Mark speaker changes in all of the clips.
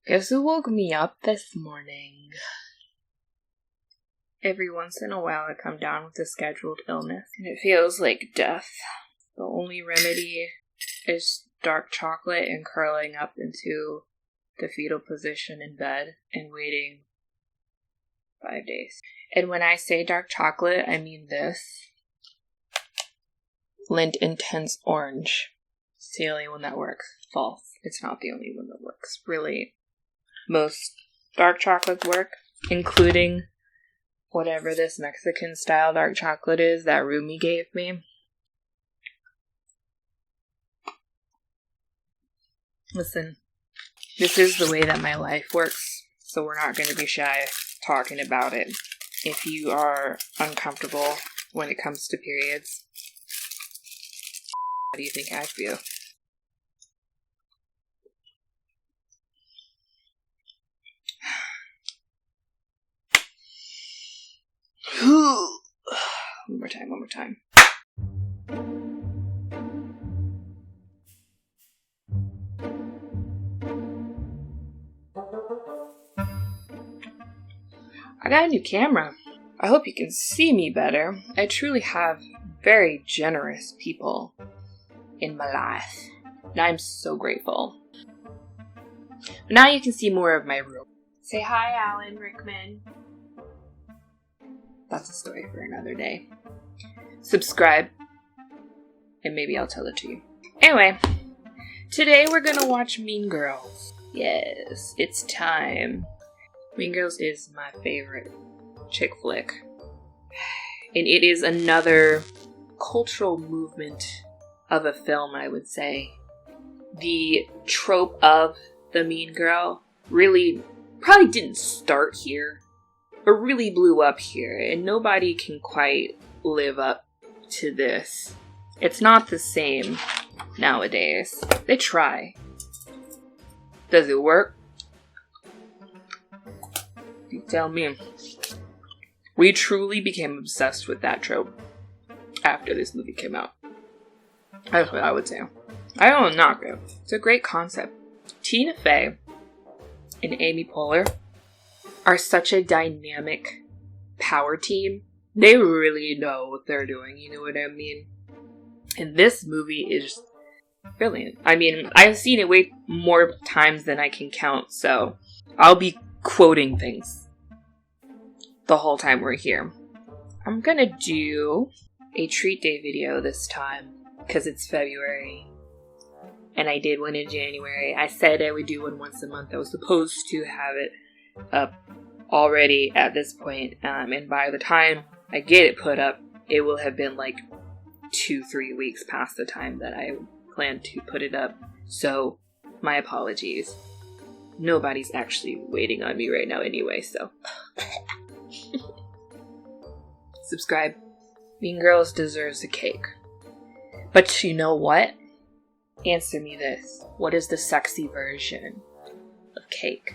Speaker 1: Guess who woke me up this morning? Every once in a while I come down with a scheduled illness, and it feels like death. The only remedy is dark chocolate and curling up into the fetal position in bed and waiting 5 days. And when I say dark chocolate, I mean this. Lindt Intense Orange. It's the only one that works. False. It's not the only one that works. Really, most dark chocolates work, including whatever this Mexican style dark chocolate is that Rumi gave me. Listen, this is the way that my life works, so we're not going to be shy talking about it. If you are uncomfortable when it comes to periods, how do you think I feel? One more time. I got a new camera. I hope you can see me better. I truly have very generous people in my life, and I'm so grateful. But now you can see more of my room. Say hi, Alan Rickman. That's a story for another day. Subscribe, and maybe I'll tell it to you. Anyway, today we're gonna watch Mean Girls. Yes, it's time. Mean Girls is my favorite chick flick. And it is another cultural movement of a film, I would say. The trope of the mean girl really probably didn't start here, but really blew up here, and nobody can quite live up to this. It's not the same nowadays. They try. Does it work? You tell me. We truly became obsessed with that trope after this movie came out. That's what I would say. I don't knock it. It's a great concept. Tina Fey and Amy Poehler are such a dynamic power team. They really know what they're doing, you know what I mean? And this movie is brilliant. I mean, I've seen it way more times than I can count, so I'll be quoting things the whole time we're here. I'm gonna do a treat day video this time, because it's February, and I did one in January. I said I would do one once a month. I was supposed to have it up already at this point, and by the time I get it put up, it will have been like 2-3 weeks past the time that I planned to put it up. So, my apologies. Nobody's actually waiting on me right now anyway, so. Subscribe. Mean Girls deserves a cake. But you know what? Answer me this. What is the sexy version of cake?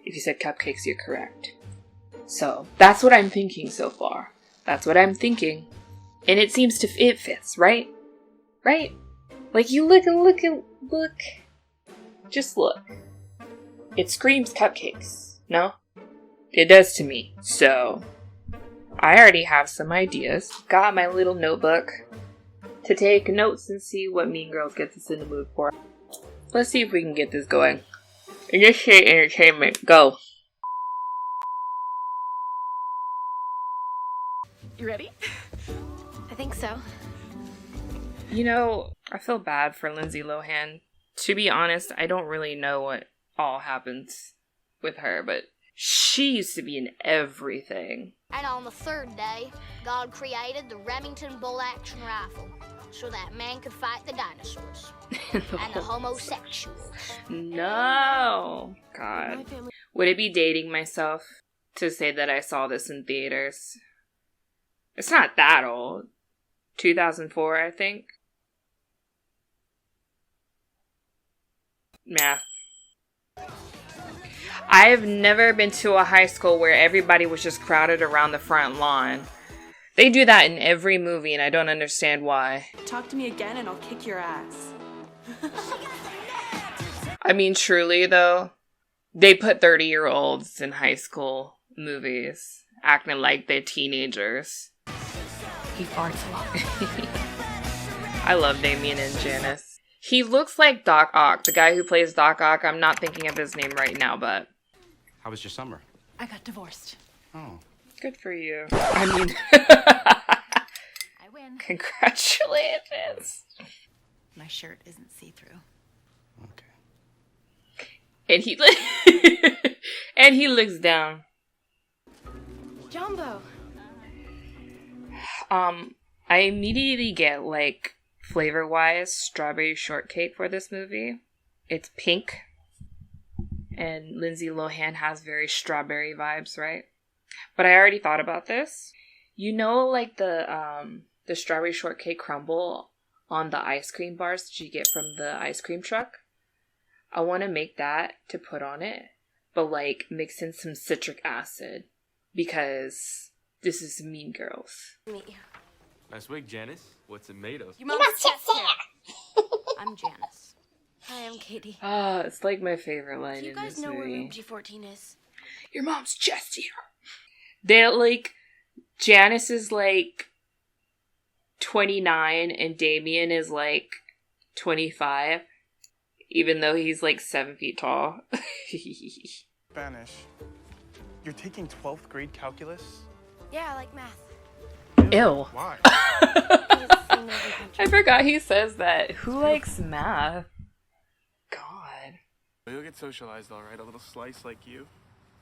Speaker 1: If you said cupcakes, you're correct. So, that's what I'm thinking so far. That's what I'm thinking. And it seems it fits, right? Right? Like, you look. Just look. It screams cupcakes, no? It does to me. So, I already have some ideas. Got my little notebook to take notes and see what Mean Girls gets us in the mood for. Let's see if we can get this going. Initiate entertainment. Go.
Speaker 2: You ready? I think so.
Speaker 1: You know, I feel bad for Lindsay Lohan. To be honest, I don't really know what all happens with her, but she used to be in everything.
Speaker 3: And on the third day, God created the Remington bolt-action rifle so that man could fight the dinosaurs and the homosexuals.
Speaker 1: No. God. Would it be dating myself to say that I saw this in theaters? It's not that old. 2004, I think. Math. I've never been to a high school where everybody was just crowded around the front lawn They do that in every movie, and I don't understand why.
Speaker 4: Talk to me again and I'll kick your ass.
Speaker 1: I mean, truly, though, they put 30-year-olds in high school movies, acting like they're teenagers.
Speaker 2: He farts a lot.
Speaker 1: I love Damien and Janice. He looks like Doc Ock, the guy who plays Doc Ock. I'm not thinking of his name right now, but...
Speaker 5: How was your summer?
Speaker 2: I got divorced.
Speaker 5: Oh.
Speaker 1: Good for you. I mean...
Speaker 2: I win.
Speaker 1: Congratulations.
Speaker 2: My shirt isn't see-through.
Speaker 5: Okay.
Speaker 1: And he... and he looks down.
Speaker 2: Jumbo.
Speaker 1: I immediately get, like, flavor-wise, strawberry shortcake for this movie. It's pink. And Lindsay Lohan has very strawberry vibes, right? But I already thought about this. You know, like, the strawberry shortcake crumble on the ice cream bars that you get from the ice cream truck? I want to make that to put on it, but, like, mix in some citric acid. Because this is Mean Girls.
Speaker 2: Meet you.
Speaker 6: Nice wig, Janice. What's it made of?
Speaker 2: Your mom's chest hair. I'm Janice. Hi, I'm Katie.
Speaker 1: Ah, it's like my favorite line
Speaker 2: Do you
Speaker 1: in
Speaker 2: guys
Speaker 1: this
Speaker 2: know where
Speaker 1: movie.
Speaker 2: room G14 is?
Speaker 1: Your mom's chest here. They're like, Janice is like 29 and Damien is like 25, even though he's like 7 feet tall.
Speaker 7: Spanish. You're taking 12th grade calculus?
Speaker 2: Yeah, I like math.
Speaker 1: Ew.
Speaker 7: Why?
Speaker 1: I forgot he says that. Who likes math? God.
Speaker 7: You'll get socialized, all right? A little slice like you.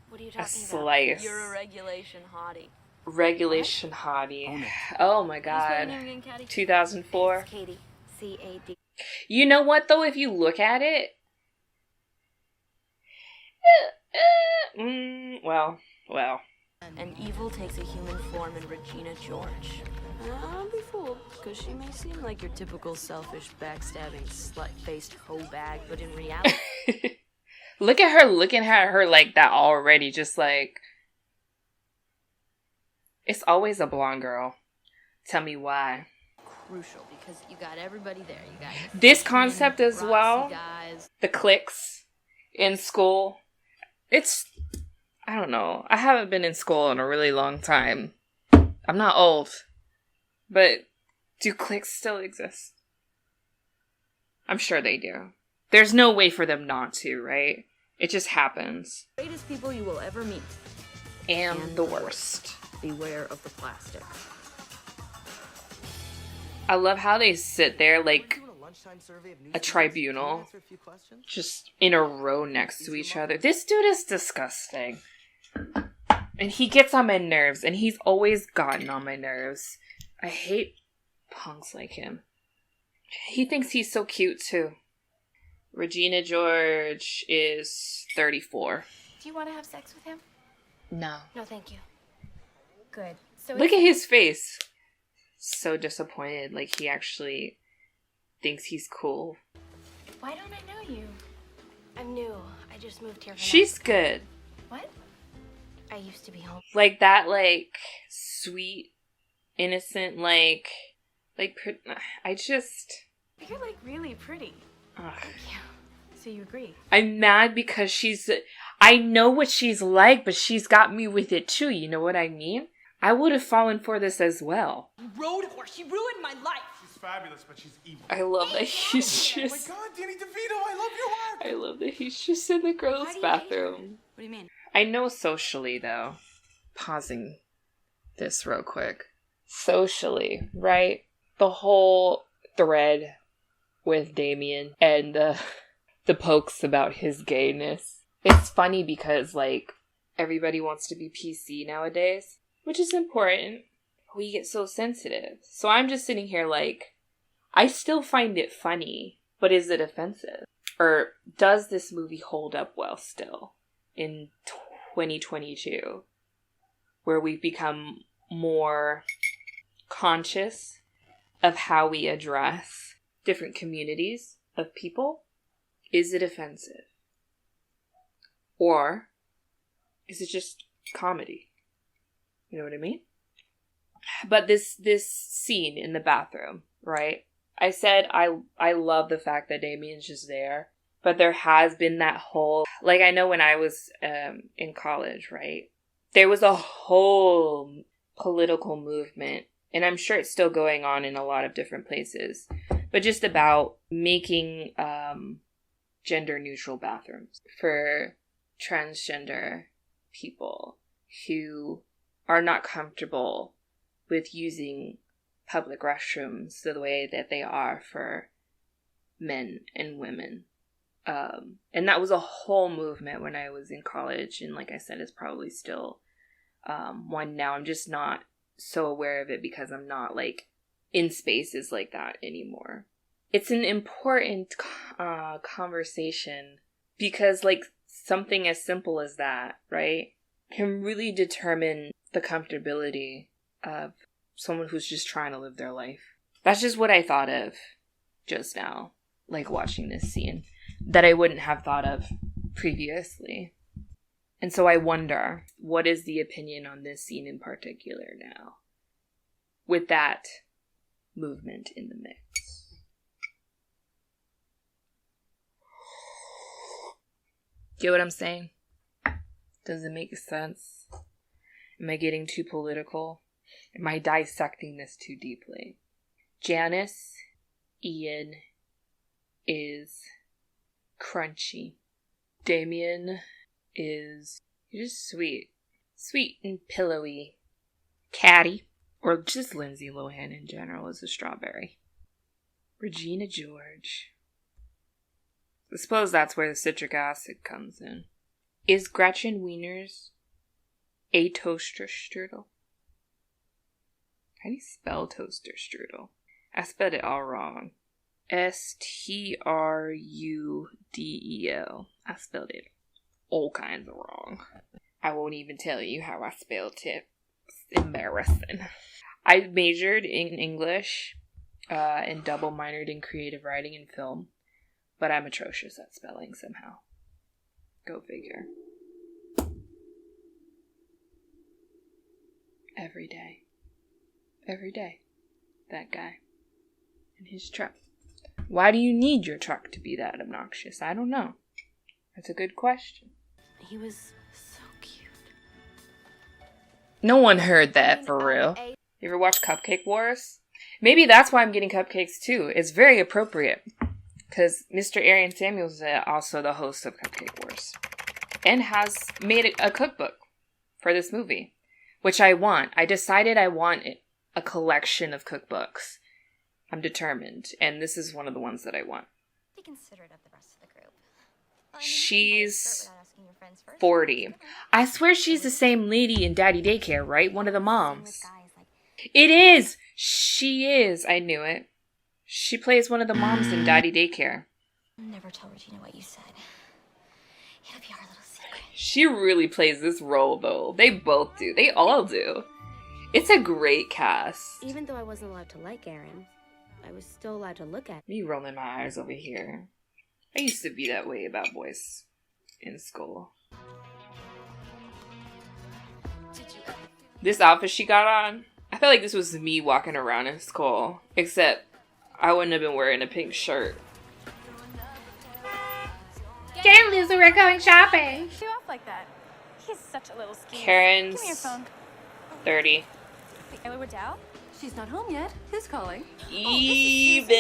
Speaker 2: What are you
Speaker 1: A
Speaker 2: talking about?
Speaker 1: slice.
Speaker 8: You're a regulation hottie.
Speaker 1: Regulation
Speaker 7: Own
Speaker 1: hottie.
Speaker 7: it.
Speaker 1: Oh my
Speaker 8: What's my name
Speaker 1: god.
Speaker 8: again, Caddy?
Speaker 1: 2004.
Speaker 2: It's Katie. C-A-D.
Speaker 1: You know what though, if you look at it, well.
Speaker 8: And evil takes a human form in Regina George. Don't be fooled, because she may seem like your typical selfish, backstabbing, slut-faced hoe bag, but in reality...
Speaker 1: Look at her looking at her like that already, just like... It's always a blonde girl. Tell me why.
Speaker 8: Crucial, because you got everybody there. You got your
Speaker 1: This
Speaker 8: freshmen,
Speaker 1: concept as
Speaker 8: Roxy
Speaker 1: well,
Speaker 8: guys.
Speaker 1: the cliques in school, it's... I don't know. I haven't been in school in a really long time. I'm not old. But do cliques still exist? I'm sure they do. There's no way for them not to, right? It just happens.
Speaker 8: Greatest people you will ever meet.
Speaker 1: And the worst.
Speaker 8: Beware of the plastic.
Speaker 1: I love how they sit there like a tribunal, just in a row next to each other. This dude is disgusting. And he gets on my nerves, and he's always gotten on my nerves. I hate punks like him. He thinks he's so cute, too. Regina George is 34.
Speaker 2: Do you want to have sex with him?
Speaker 1: No.
Speaker 2: No, thank you. Good. So
Speaker 1: Look at his face. So disappointed, like he actually thinks he's cool.
Speaker 2: Why don't I know you? I'm new. I just moved here.
Speaker 1: She's good.
Speaker 2: What? I used to be home.
Speaker 1: Like that, like, sweet, innocent, I just...
Speaker 4: You're like really pretty.
Speaker 1: Ugh.
Speaker 4: So you agree?
Speaker 1: I'm mad because I know what she's like, but she's got me with it too, you know what I mean? I would have fallen for this as well.
Speaker 4: Road horse. She ruined my life.
Speaker 7: She's fabulous, but she's evil.
Speaker 1: I love that he's
Speaker 7: Oh my
Speaker 1: just...
Speaker 7: god, Danny DeVito, I love your work!
Speaker 1: I love that he's just in the girls'
Speaker 2: Why do you hate her?
Speaker 1: bathroom.
Speaker 8: What do you mean?
Speaker 1: I know socially, though. Pausing this real quick. Socially, right? The whole thread with Damien and the pokes about his gayness. It's funny because, like, everybody wants to be PC nowadays, which is important. We get so sensitive. So I'm just sitting here like, I still find it funny, but is it offensive? Or does this movie hold up well still in 2022, where we've become more conscious of how we address different communities of people? Is it offensive? Or is it just comedy? You know what I mean? But this scene in the bathroom, right? I said I love the fact that Damien's just there. But there has been that whole... Like, I know when I was in college, right? There was a whole political movement. And I'm sure it's still going on in a lot of different places. But just about making gender-neutral bathrooms for transgender people who are not comfortable with using public restrooms the way that they are for men and women. And that was a whole movement when I was in college. And like I said, it's probably still one now. I'm just not so aware of it because I'm not like in spaces like that anymore. It's an important conversation because like something as simple as that, right, can really determine the comfortability of someone who's just trying to live their life. That's just what I thought of just now, like watching this scene, that I wouldn't have thought of previously. And so I wonder, what is the opinion on this scene in particular now, with that movement in the mix? Get what I'm saying? Does it make sense? Am I getting too political? Am I dissecting this too deeply? Janice Ian is crunchy. Damien is just sweet. Sweet and pillowy. Catty. Or just Lindsay Lohan in general is a strawberry. Regina George. I suppose that's where the citric acid comes in. Is Gretchen Wieners a toaster strudel? How do you spell toaster strudel? I spelled it all wrong. Strudel. I spelled it all kinds of wrong. I won't even tell you how I spelled it. It's embarrassing. I majored in English and double minored in creative writing and film, but I'm atrocious at spelling somehow. Go figure. Every day. Every day. That guy. And his truck. Why do you need your truck to be that obnoxious? I don't know. That's a good question.
Speaker 8: He was so cute.
Speaker 1: No one heard that, for real. You ever watch Cupcake Wars? Maybe that's why I'm getting cupcakes too. It's very appropriate. Because Mr. Arian Samuels is also the host of Cupcake Wars. And has made a cookbook for this movie. Which I want. I decided I want a collection of cookbooks. I'm determined. And this is one of the ones that I want.
Speaker 2: Be considerate of the rest of the group.
Speaker 1: She's 40. I swear she's the same lady in Daddy Daycare, right? One of the moms. It is! She is. I knew it. She plays one of the moms in Daddy Daycare.
Speaker 2: Never tell Regina what you said. It'll be our little secret.
Speaker 1: She really plays this role, though. They both do. They all do. It's a great cast.
Speaker 8: Even though I wasn't allowed to like Aaron, I was still allowed to look at
Speaker 1: Me rolling my eyes over here. I used to be that way about boys in school. This outfit she got on, I feel like this was me walking around in school. Except I wouldn't have been wearing a pink shirt. Can't lose, we're going shopping.
Speaker 4: You off like that. He's such a little skeezer.
Speaker 1: Karen's
Speaker 4: Give me your phone.
Speaker 1: 30.
Speaker 4: Ayla Waddell?
Speaker 8: She's not home yet. Who's calling?
Speaker 1: Evil.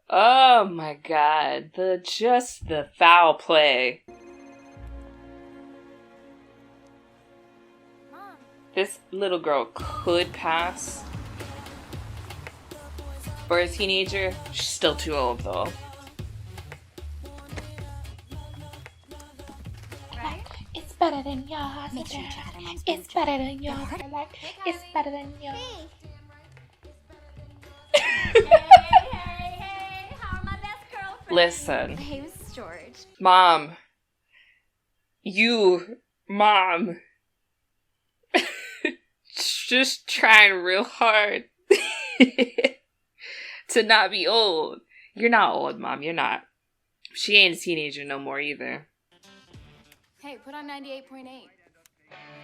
Speaker 1: Oh my god. The foul play.
Speaker 2: Mom.
Speaker 1: This little girl could pass for a teenager. She's still too old though. It's better than yours.
Speaker 3: Make sure you check out her mom's
Speaker 1: It's better than yours. It's better than yours.
Speaker 2: Hey, how are my best girlfriends?
Speaker 1: Listen,
Speaker 2: Hey, Mrs. George.
Speaker 1: Mom. Mom. Just trying real hard to not be old. You're not old, Mom. You're not. She ain't a teenager no more either.
Speaker 4: Hey, Hey, put on 98.8.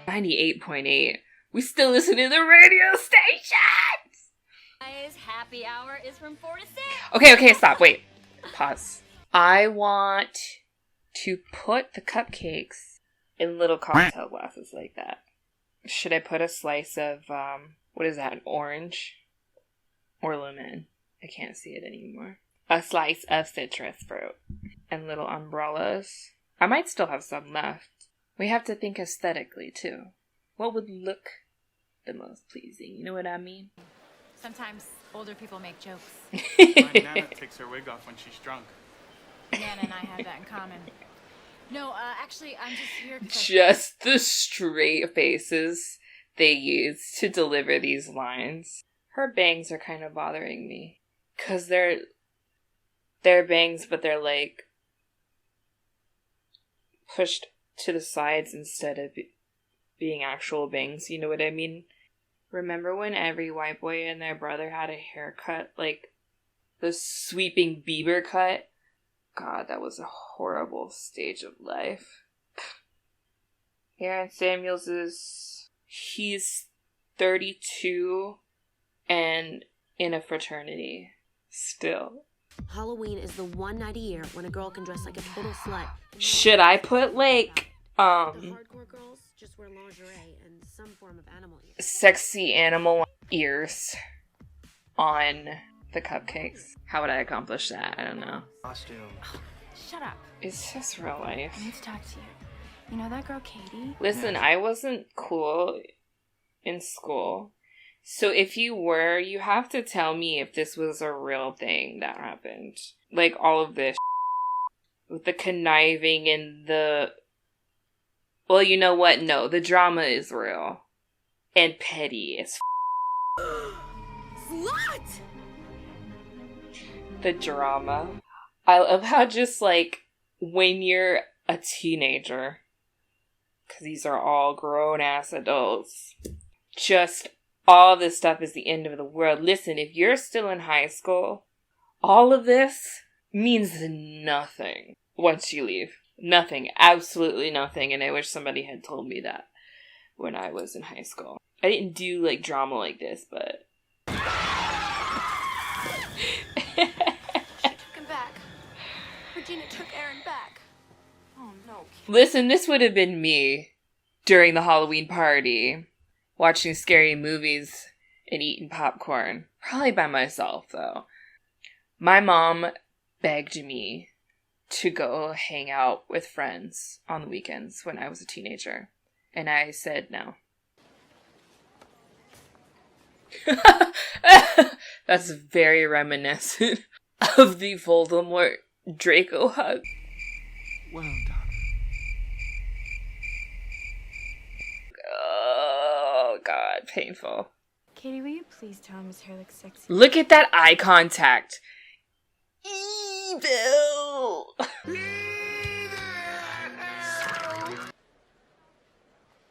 Speaker 1: 98.8. We still listen to the radio stations!
Speaker 8: Guys, happy hour is from 4 to 6.
Speaker 1: Okay, stop. Wait. Pause. I want to put the cupcakes in little cocktail glasses like that. Should I put a slice of, what is that, an orange? Or lemon? I can't see it anymore. A slice of citrus fruit. And little umbrellas. I might still have some left. We have to think aesthetically, too. What would look the most pleasing? You know what I mean?
Speaker 4: Sometimes older people make jokes.
Speaker 7: My Nana takes her wig off when she's drunk.
Speaker 4: Nana and I have that in common. No, actually, I'm just here because...
Speaker 1: Just the straight faces they use to deliver these lines. Her bangs are kind of bothering me. Because they're bangs, but they're like pushed to the sides instead of being actual bangs. You know what I mean? Remember when every white boy and their brother had a haircut, like the sweeping Bieber cut? God, that was a horrible stage of life. Aaron Samuels he's 32 and in a fraternity still.
Speaker 8: Halloween is the one night a year when a girl can dress like a total slut.
Speaker 1: Should I put like
Speaker 8: The hardcore girls just wear lingerie and some form of animal ears.
Speaker 1: sexy animal ears on the cupcakes? How would I accomplish that? I don't know.
Speaker 5: Costume.
Speaker 4: Shut up.
Speaker 1: It's just real life.
Speaker 4: I need to talk to you. You know that girl, Katie?
Speaker 1: Listen, I wasn't cool in school. So if you were, you have to tell me if this was a real thing that happened. Like all of this with the conniving and the... Well, you know what? No, the drama is real. And petty as
Speaker 8: Slut!
Speaker 1: the drama. I love how just like when you're a teenager, because these are all grown-ass adults, just all this stuff is the end of the world. Listen, if you're still in high school, all of this means nothing once you leave. Nothing. Absolutely nothing. And I wish somebody had told me that when I was in high school. I didn't do like drama like this, but...
Speaker 2: She took him back. Regina took Aaron back.
Speaker 4: Oh, no.
Speaker 1: Listen, this would have been me during the Halloween party, watching scary movies and eating popcorn. Probably by myself, though. My mom begged me to go hang out with friends on the weekends when I was a teenager. And I said no. That's very reminiscent of the Voldemort Draco hug.
Speaker 7: Well done.
Speaker 1: Oh, God, painful.
Speaker 4: Katie, will you please tell him his hair looks sexy?
Speaker 1: Look at that eye contact. Evil.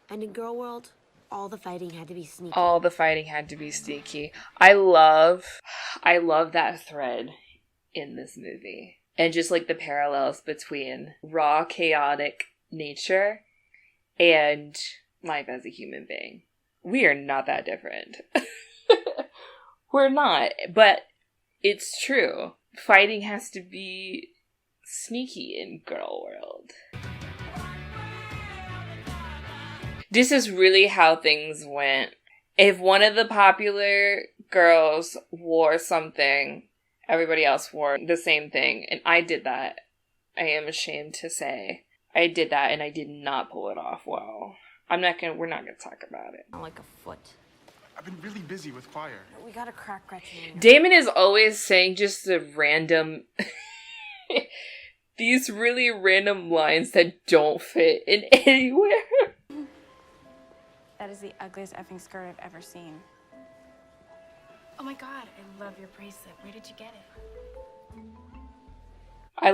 Speaker 8: And in Girl World, all the fighting had to be sneaky.
Speaker 1: All the fighting had to be sneaky. I love that thread in this movie. And just like the parallels between raw, chaotic nature and life as a human being. We are not that different. We're not. But it's true. Fighting has to be sneaky in Girl World. This is really how things went. If one of the popular girls wore something, everybody else wore the same thing. And I did that. I am ashamed to say. I did that and I did not pull it off well. we're not gonna talk about it.
Speaker 8: Not like a foot.
Speaker 7: I've been really busy with choir.
Speaker 8: We gotta crack Gretchen.
Speaker 1: Damon is always saying just the random... these really random lines that don't fit in anywhere.
Speaker 4: That is the ugliest effing skirt I've ever seen. Oh my god, I love your bracelet. Where did you get it?
Speaker 1: I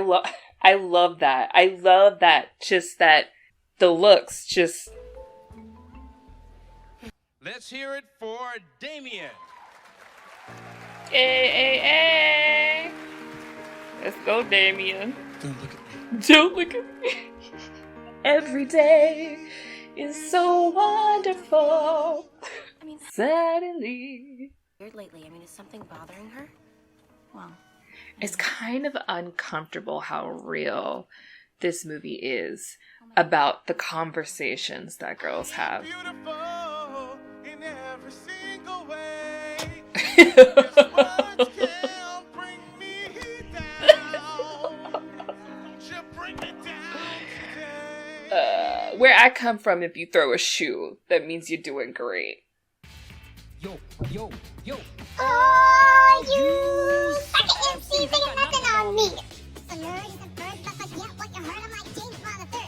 Speaker 1: love that. I love that. Just that the looks just...
Speaker 9: Let's hear it for Damien.
Speaker 1: Hey. Let's go, Damien.
Speaker 7: Don't look at me.
Speaker 1: Don't look at me. Every day is so wonderful.
Speaker 4: I mean,
Speaker 1: Suddenly.
Speaker 4: weird lately. I mean, is something bothering her? Well,
Speaker 1: It's kind of uncomfortable how real this movie is about the conversations that girls have.
Speaker 7: Beautiful in every single way. This much can bring me down. Don't you bring me down today.
Speaker 1: Where I come from, if you throw a shoe, that means you're doing great.
Speaker 10: Yo, yo, yo.
Speaker 3: Oh, you fucking MCs ain't got nothing on me. So nerd is a bird, but forget what you heard of my James Bond III.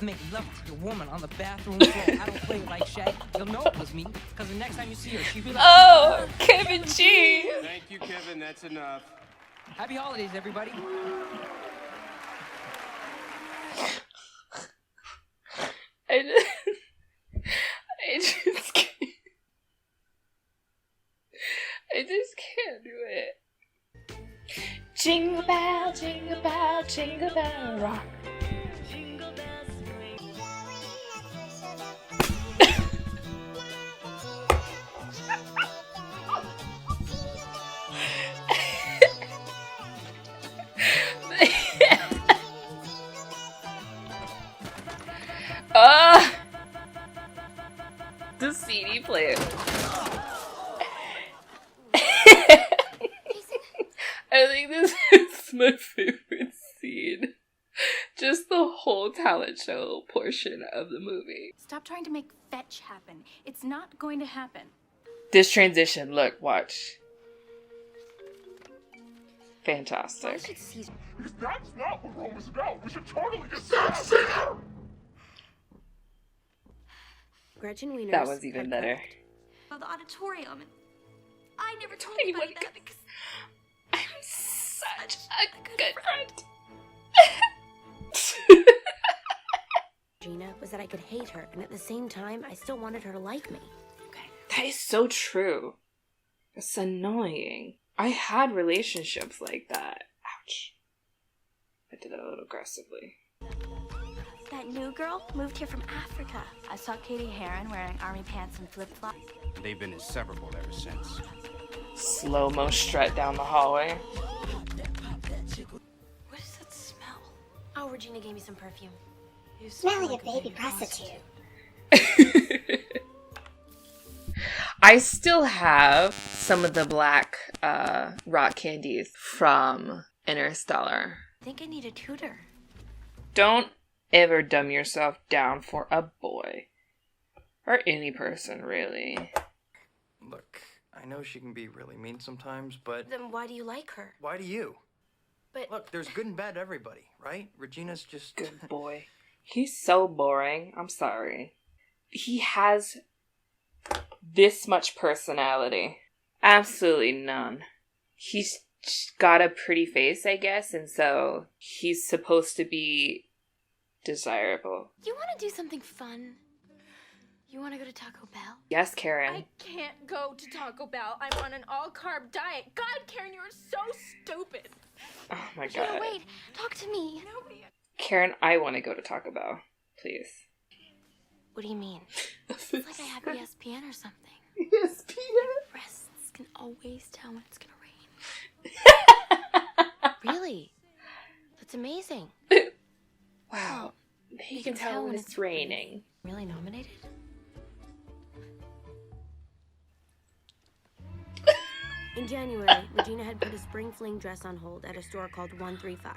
Speaker 10: Make love to your woman on the bathroom floor. I don't play like Shaq. You'll know it was me, because the next time you see her, she'll be like,
Speaker 1: Oh, Kevin G.
Speaker 6: Thank you, Kevin. That's enough.
Speaker 10: Happy holidays, everybody.
Speaker 1: I just can't. I just can't do it. Jingle bell, jingle bell, rock. The CD player. I think this is my favorite scene. Just the whole talent show portion of the movie.
Speaker 4: stop trying to make fetch happen. It's not going to happen.
Speaker 1: This transition, look, watch. Fantastic.
Speaker 7: That's not what Rome is about. We should totally get that.
Speaker 8: Gretchen Wieners.
Speaker 1: That was even better.
Speaker 2: Of the auditorium. And I never told
Speaker 1: Anyone
Speaker 2: anybody that
Speaker 1: could-
Speaker 2: because
Speaker 1: I'm such a good friend.
Speaker 8: Gina, was that I could hate her, and at the same time, I still wanted her to like me.
Speaker 1: That is so true. It's annoying. I had relationships like that. Ouch. I did that a little aggressively.
Speaker 2: that new girl moved here from Africa. I saw Katie Heron wearing army pants and flip-flops.
Speaker 5: They've been inseparable ever since.
Speaker 1: Slow-mo strut down the hallway.
Speaker 2: What does that smell?
Speaker 8: Oh, Regina gave me some perfume.
Speaker 2: You
Speaker 3: Smell
Speaker 2: like
Speaker 3: you,
Speaker 2: a
Speaker 3: baby prostitute.
Speaker 1: I still have some of the black rock candies from Interstellar.
Speaker 2: I think I need a tutor.
Speaker 1: Don't ever dumb yourself down for a boy. Or any person, really.
Speaker 11: Look, I know she can be really mean sometimes, but
Speaker 8: Then why do you like her?
Speaker 11: why do you?
Speaker 8: But
Speaker 11: Look, there's good and bad to everybody, right? Regina's just...
Speaker 1: Good boy. He's so boring. I'm sorry. He has this much personality. Absolutely none. He's got a pretty face, I guess, and so he's supposed to be desirable.
Speaker 2: You want to do something fun? You want to go to Taco Bell?
Speaker 1: Yes, Karen.
Speaker 4: I can't go to Taco Bell. I'm on an all-carb diet. God, Karen, you're so stupid.
Speaker 1: Oh my
Speaker 2: Gina,
Speaker 1: god.
Speaker 2: wait. Talk to me.
Speaker 1: Karen, I want to go to Taco Bell. Please.
Speaker 2: What do you mean? It's like I have ESPN or something.
Speaker 1: ESPN?
Speaker 2: Breasts can always tell when it's gonna rain.
Speaker 8: really? That's amazing.
Speaker 1: Wow. They can tell when it's raining.
Speaker 8: Really nominated? In January, Regina had put a spring fling dress on hold at a store called 135.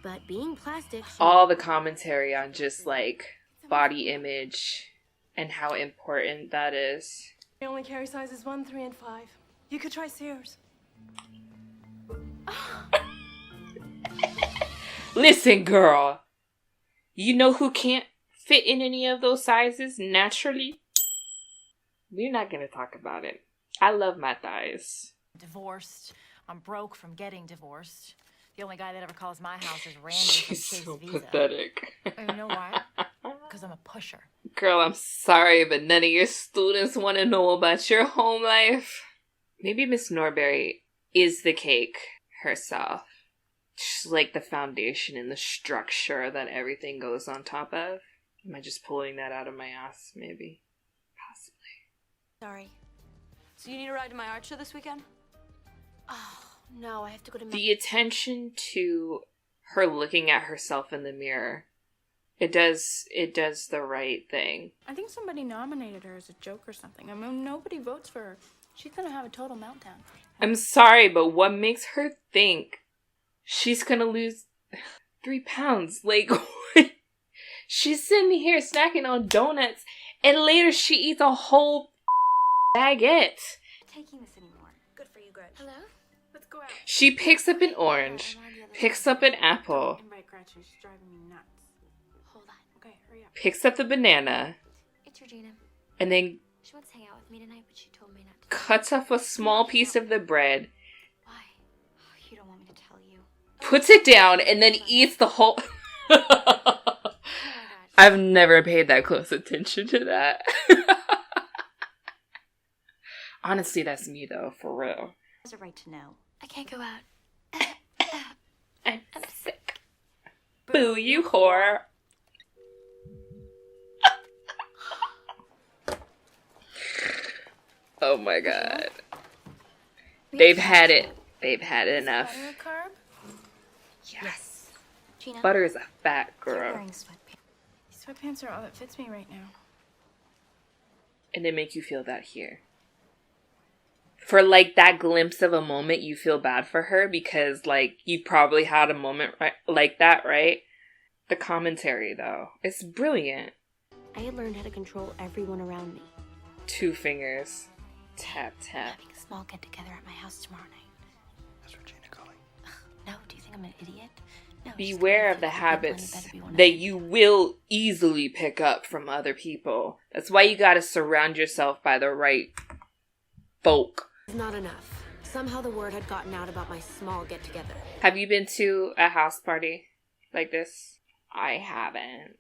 Speaker 8: But being plastic, she...
Speaker 1: All the commentary on just like body image and how important that is.
Speaker 12: We only carry sizes 1, 3, and 5. You could try Sears.
Speaker 1: Listen, girl. You know who can't fit in any of those sizes naturally? We're not going to talk about it. I love my thighs.
Speaker 13: Divorced. I'm broke from getting divorced. The only guy that ever calls my house is Randy
Speaker 1: She's
Speaker 13: from Chase
Speaker 1: so
Speaker 13: Visa.
Speaker 1: pathetic.
Speaker 13: And you know why? Because I'm a pusher.
Speaker 1: Girl, I'm sorry, but none of your students want to know about your home life. Maybe Miss Norbury is the cake herself. She's like the foundation and the structure that everything goes on top of. Am I just pulling that out of my ass? Maybe. Possibly.
Speaker 2: Sorry.
Speaker 8: So you need a ride to my art show this weekend?
Speaker 2: Oh, no, I have to go to...
Speaker 1: The attention to her looking at herself in the mirror, it does the right thing.
Speaker 4: I think somebody nominated her as a joke or something. I mean, nobody votes for her. She's gonna have a total meltdown.
Speaker 1: I'm sorry, but what makes her think she's gonna lose 3 pounds? Like, she's sitting here snacking on donuts, and later she eats a whole baguette.
Speaker 2: Taking this anymore. Good for you, Gretch. Hello? Let's go out.
Speaker 1: She picks up an orange, picks up an apple,
Speaker 4: Invite Gretchen. She's driving me nuts.
Speaker 2: Hold on.
Speaker 4: Okay, hurry up.
Speaker 1: picks up the banana,
Speaker 2: It's Regina.
Speaker 1: and then
Speaker 2: She wants to hang out with me tonight, but she told me not to.
Speaker 1: cuts off a small piece of the bread,
Speaker 2: Why? Oh, you don't want me to tell you.
Speaker 1: puts it down, and then eats the whole... I've never paid that close attention to that. Honestly, that's me though, for real.
Speaker 2: Has a right to know. I can't go out.
Speaker 1: I'm sick. Boo, you whore. Oh my god. They've had it. They've had enough.
Speaker 4: Butter a carb?
Speaker 1: Yes.
Speaker 2: Gina.
Speaker 1: Butter is a fat
Speaker 2: You're
Speaker 1: girl.
Speaker 2: wearing sweatpants.
Speaker 4: These sweatpants are all that fits me right now.
Speaker 1: And they make you feel that here. For like that glimpse of a moment, you feel bad for her because like you probably had a moment like that, right? The commentary though, it's brilliant.
Speaker 2: I had learned how to control everyone around me.
Speaker 1: 2 fingers. Tap, tap.
Speaker 2: Having a small get-together at my house tomorrow night.
Speaker 11: That's Regina calling.
Speaker 2: No, do you think I'm an idiot? No.
Speaker 1: Beware of the habits that you will easily pick up from other people. That's why you gotta surround yourself by the right folk.
Speaker 8: Not enough. Somehow the word had gotten out about my small get-together.
Speaker 1: Have you been to a house party like this? I haven't.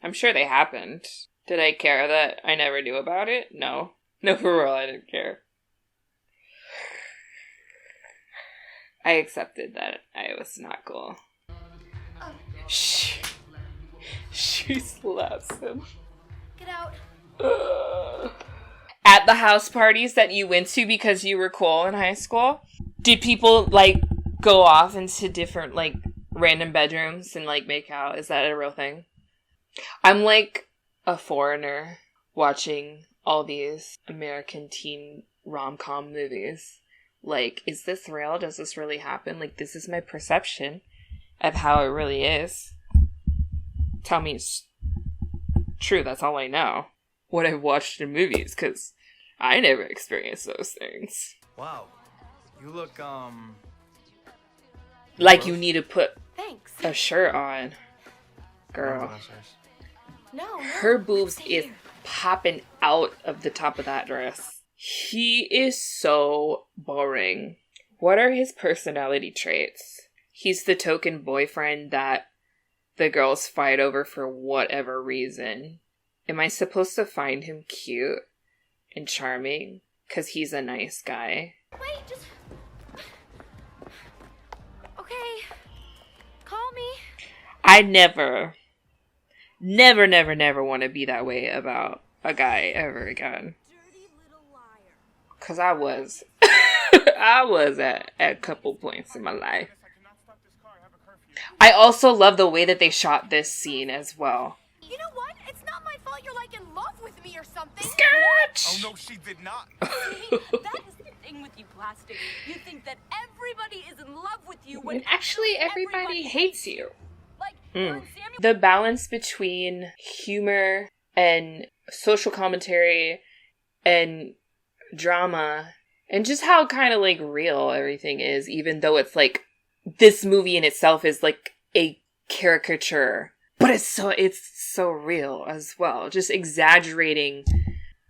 Speaker 1: I'm sure they happened. Did I care that I never knew about it? No. No, for real, I didn't care. I accepted that I was not cool. She slaps him.
Speaker 2: Get out.
Speaker 1: At the house parties that you went to because you were cool in high school, did people like go off into different like random bedrooms and like make out? Is that a real thing? I'm like a foreigner watching all these American teen rom-com movies. Like, is this real? Does this really happen? Like, this is my perception of how it really is. Tell me it's true. That's all I know. What I've watched in movies, because I never experienced those things.
Speaker 11: Wow. You look,
Speaker 1: Like you need to put
Speaker 2: Thanks.
Speaker 1: a shirt on. Girl.
Speaker 2: No.
Speaker 1: Her boobs is popping out of the top of that dress. He is so boring. What are his personality traits? He's the token boyfriend that the girls fight over for whatever reason. Am I supposed to find him cute and charming? Because he's a nice guy.
Speaker 2: Wait, just... Okay. Call me.
Speaker 1: I never want to be that way about a guy ever again. Because I was. I was at a couple points in my life. I also love the way that they shot this scene as well.
Speaker 3: You know what? It's not my fault you're like in love with me or something.
Speaker 1: Sketch!
Speaker 6: Oh no, she did not.
Speaker 8: See, that is the thing with you, Plastic. You think that everybody is in love with you when
Speaker 1: actually everybody hates you.
Speaker 8: Like,
Speaker 1: The balance between humor and social commentary and drama and just how kind of like real everything is, even though it's like this movie in itself is like a caricature, but it's so real as well, just exaggerating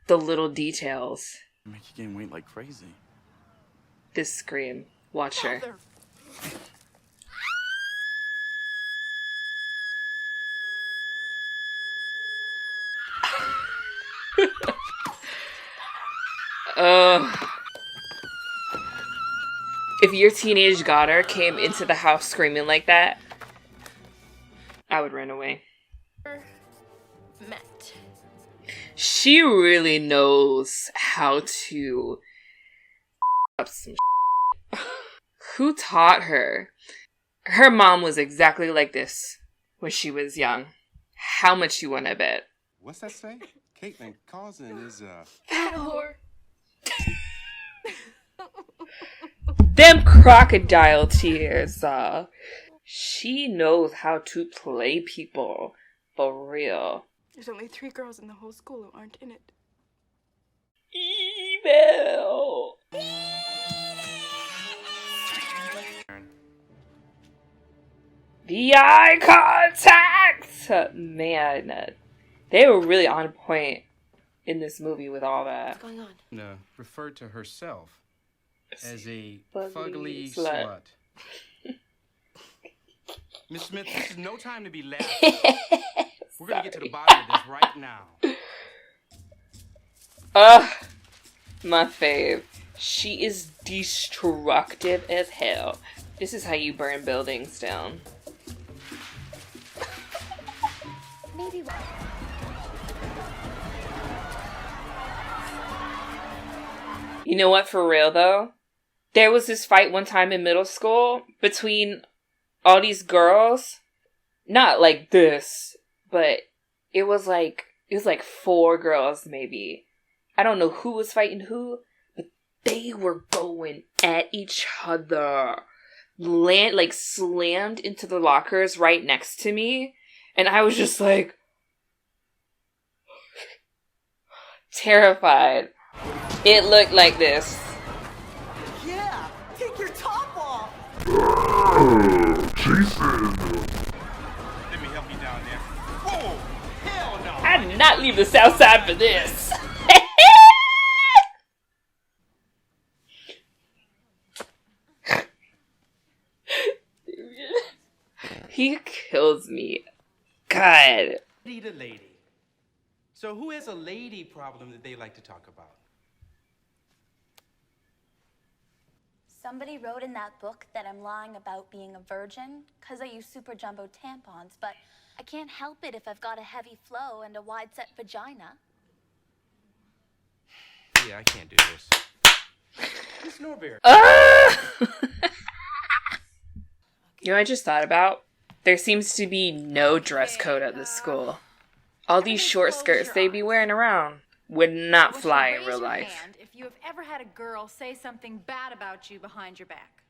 Speaker 1: the little details.
Speaker 14: Make you gain weight like crazy.
Speaker 1: This scream, watch her. If your teenage daughter came into the house screaming like that, I would run away.
Speaker 8: met.
Speaker 1: She really knows how to up some Who taught her? Her mom was exactly like this when she was young. How much you want to bet?
Speaker 6: What's that say? Caitlin Cousin is
Speaker 1: Fat whore. Them crocodile tears, She knows how to play people. For real.
Speaker 12: There's only 3 girls in the whole school who aren't in it.
Speaker 1: Evil. The eye contact! Man, they were really on point in this movie with all that.
Speaker 8: What's going on?
Speaker 5: Referred to herself as a
Speaker 1: Fugly
Speaker 5: fugly
Speaker 1: slut.
Speaker 5: Miss Smith, this is no time to be laughing. We're gonna get to the bottom of this right now.
Speaker 1: Ugh, my fave. She is destructive as hell. This is how you burn buildings down.
Speaker 2: Maybe.
Speaker 1: You know what, for real though? There was this fight one time in middle school between all these girls. Not like this, but it was like 4 girls maybe. I don't know who was fighting who, but they were going at each other. Slammed into the lockers right next to me. And I was just like terrified. It looked like this.
Speaker 10: Yeah, take your top off.
Speaker 7: Jason.
Speaker 9: Let me help you down there. Whoa! Hell no!
Speaker 1: I did not leave the South Side for this. He kills me. God.
Speaker 5: Lady to lady. So who has a lady problem that they like to talk about?
Speaker 2: Somebody wrote in that book that I'm lying about being a virgin because I use super jumbo tampons, but I can't help it if I've got a heavy flow and a wide set vagina.
Speaker 5: Yeah, I can't do this. Miss Norberry.
Speaker 1: You know what I just thought about? There seems to be no dress code at this school. All these short skirts they be wearing around would not fly in real life.
Speaker 13: If you have ever had a girl say something bad about you behind your back.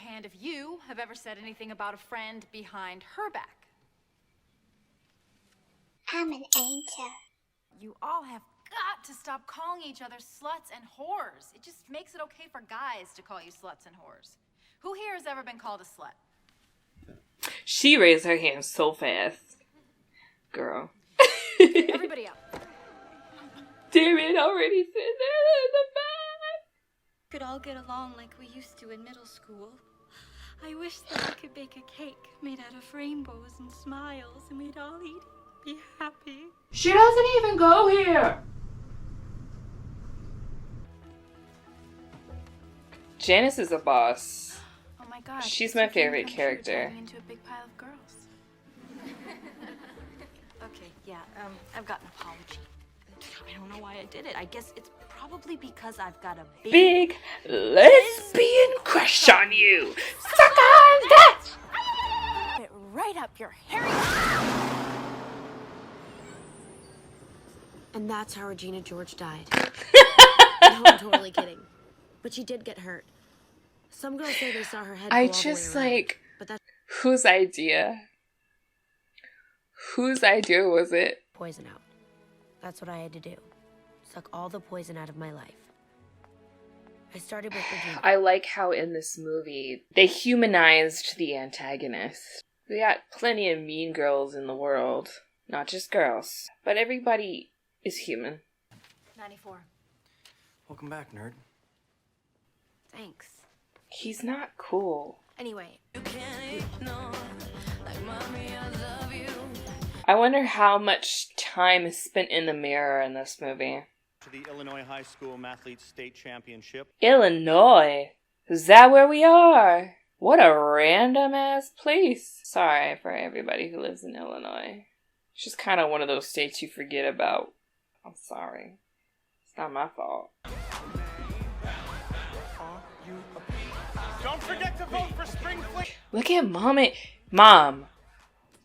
Speaker 13: And if you have ever said anything about a friend behind her back.
Speaker 3: I'm an angel.
Speaker 13: You all have got to stop calling each other sluts and whores. It just makes it okay for guys to call you sluts and whores. Who here has ever been called a slut?
Speaker 1: She raised her hand so fast. Girl.
Speaker 13: Everybody up.
Speaker 1: Damien already said that in the back.
Speaker 2: Could all get along like we used to in middle school. I wish that I could bake a cake made out of rainbows and smiles and we'd all eat it, be happy.
Speaker 1: She doesn't even go here. Janice is a boss.
Speaker 4: Oh my god.
Speaker 1: She's my favorite character.
Speaker 4: Into a big pile of girls.
Speaker 8: Okay, yeah, I've got an apology. I don't know why I did it. I guess it's probably because I've got a
Speaker 1: big lesbian crush on you. Suck on that!
Speaker 4: Get right up your hairy.
Speaker 8: And that's how Regina George died. No, I'm totally kidding. But she did get hurt. Some girls say they saw her head go all the way around, but that's
Speaker 1: whose idea? Whose idea was it?
Speaker 8: poison out. That's what I had to do. Suck all the poison out of my life. I started with Regina.
Speaker 1: I like how in this movie they humanized the antagonist. We got plenty of mean girls in the world. Not just girls. But everybody is human.
Speaker 13: 94.
Speaker 11: Welcome back, nerd.
Speaker 8: Thanks.
Speaker 1: He's not cool.
Speaker 8: Anyway.
Speaker 1: I wonder how much time is spent in the mirror in this movie.
Speaker 15: To the Illinois High School Mathlete State Championship.
Speaker 1: Illinois? Is that where we are? What a random ass place. Sorry for everybody who lives in Illinois. It's just kind of one of those states you forget about. I'm sorry. It's not my fault.
Speaker 9: Don't forget to vote for Spring Fling.
Speaker 1: Look at Mom,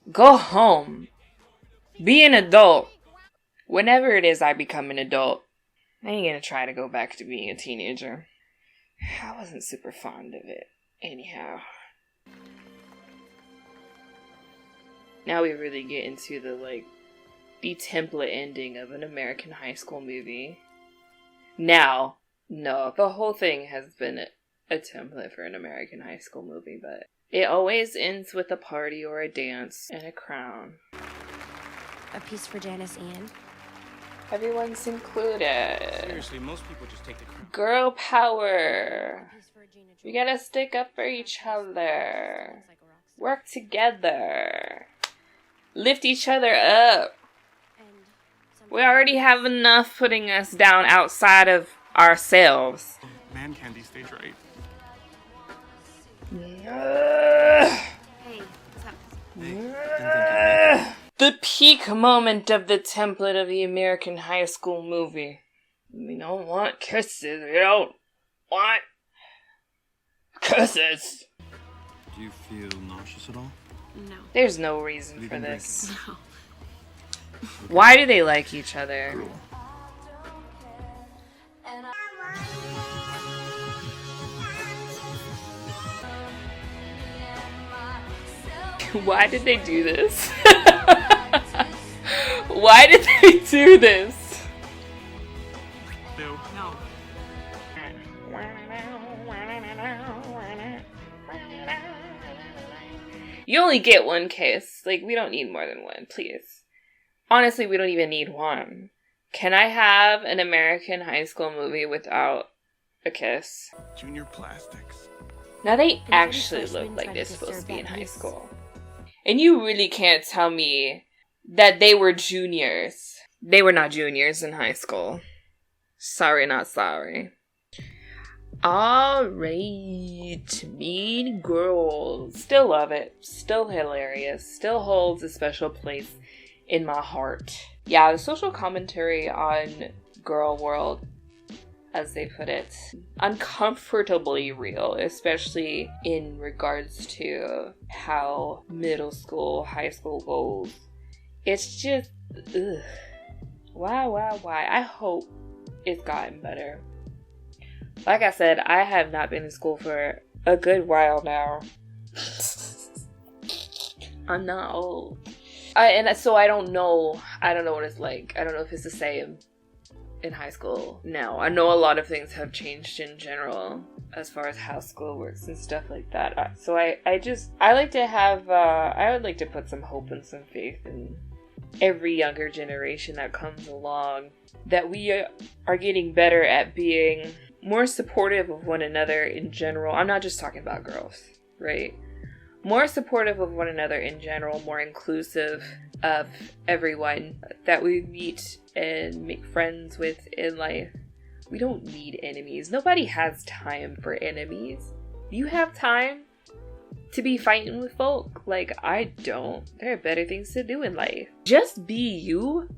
Speaker 1: go home. Be an adult. Whenever it is I become an adult, I ain't gonna try to go back to being a teenager. I wasn't super fond of it. Anyhow. Now we really get into the template ending of an American high school movie. Now, no, the whole thing has been a template for an American high school movie, but it always ends with a party or a dance and a crown.
Speaker 15: A piece for Janice Ian.
Speaker 1: Everyone's included.
Speaker 5: Seriously, most people just take the crown.
Speaker 1: Girl power. We gotta stick up for each other. Work together. Lift each other up. We already have enough putting us down outside of ourselves.
Speaker 9: Man candy, stage right.
Speaker 13: Hey, what's up?
Speaker 1: The peak moment of the template of the American high school movie. We don't want kisses. We don't want kisses.
Speaker 14: Do you feel nauseous at all?
Speaker 15: No.
Speaker 1: There's no reason for this.
Speaker 15: No.
Speaker 1: Why do they like each other? Why did they do this? Why did they do this?
Speaker 15: No.
Speaker 1: You only get one kiss. We don't need more than one, please. Honestly, we don't even need one. Can I have an American high school movie without a kiss?
Speaker 9: Junior Plastics.
Speaker 1: Now they actually look like they're supposed to be in high school. And you really can't tell me that they were juniors. They were not juniors in high school. Sorry, not sorry. Alright, Mean Girls. Still love it. Still hilarious. Still holds a special place in my heart. Yeah, the social commentary on Girl World, as they put it, uncomfortably real, especially in regards to how middle school, high school goes. It's just, ugh. Why? I hope it's gotten better. Like I said, I have not been in school for a good while now. I'm not old. So I don't know what it's like. I don't know if it's the same in high school now. I know a lot of things have changed in general as far as how school works and stuff like that. So I like to have, I would like to put some hope and some faith in every younger generation that comes along, that we are getting better at being more supportive of one another in general. I'm not just talking about girls, right? More supportive of one another in general, more inclusive of everyone that we meet and make friends with in life. We don't need enemies. Nobody has time for enemies. You have time to be fighting with folk? I don't. There are better things to do in life. Just be you.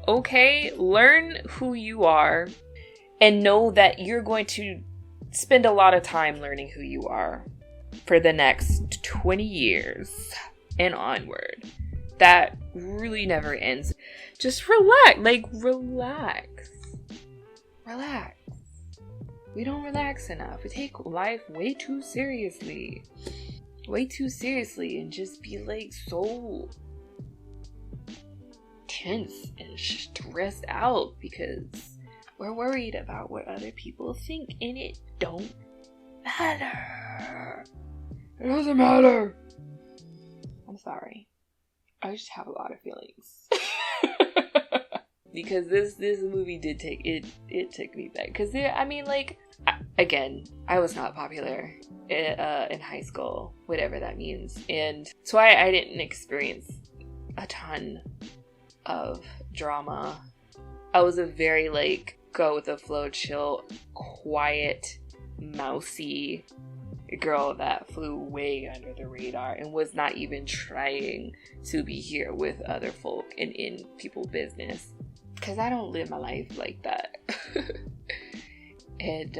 Speaker 1: Okay? Learn who you are. And know that you're going to spend a lot of time learning who you are for the next 20 years and onward. That really never ends. Just relax. Relax. Relax. We don't relax enough. We take life way too seriously. Way too seriously, and just be so tense and stressed out because we're worried about what other people think, and it don't matter. It doesn't matter. I'm sorry. I just have a lot of feelings. Because this movie did it took me back. Because again, I was not popular in high school, whatever that means. And so I didn't experience a ton of drama. I was a very go with the flow, chill, quiet, mousy a girl that flew way under the radar and was not even trying to be here with other folk and in people's business. Because I don't live my life like that. And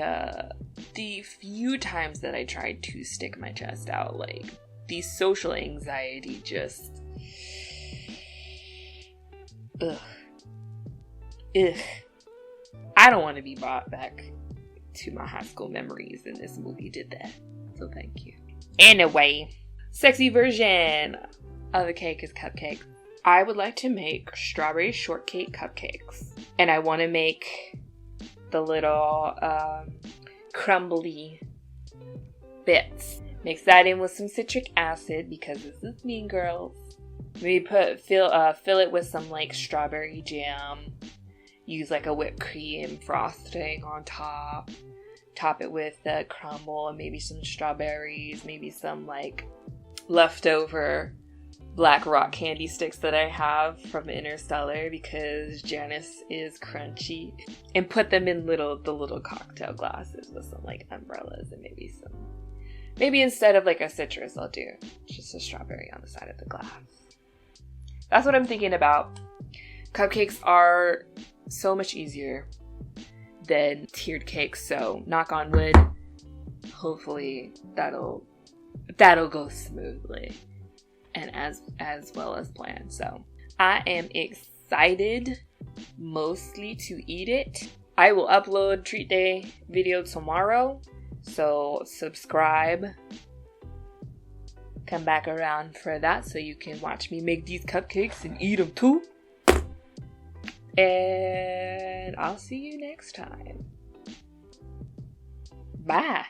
Speaker 1: the few times that I tried to stick my chest out, like, the social anxiety just... Ugh. I don't want to be brought back to my high school memories, and this movie did that. So thank you. Anyway, sexy version of the cake is cupcake. I would like to make strawberry shortcake cupcakes. And I want to make the little crumbly bits. Mix that in with some citric acid because this is Mean Girls. Maybe fill it with some like strawberry jam. Use like a whipped cream frosting on top. Top it with the crumble and maybe some strawberries. Maybe some like leftover black rock candy sticks that I have from Interstellar because Janice is crunchy. And put them in the little cocktail glasses with some like umbrellas and maybe instead of like a citrus, I'll do just a strawberry on the side of the glass. That's what I'm thinking about. Cupcakes are so much easier than tiered cakes, so knock on wood. Hopefully that'll go smoothly and as well as planned. So I am excited mostly to eat it. I will upload treat day video tomorrow, so subscribe. Come back around for that so you can watch me make these cupcakes and eat them too. And I'll see you next time. Bye.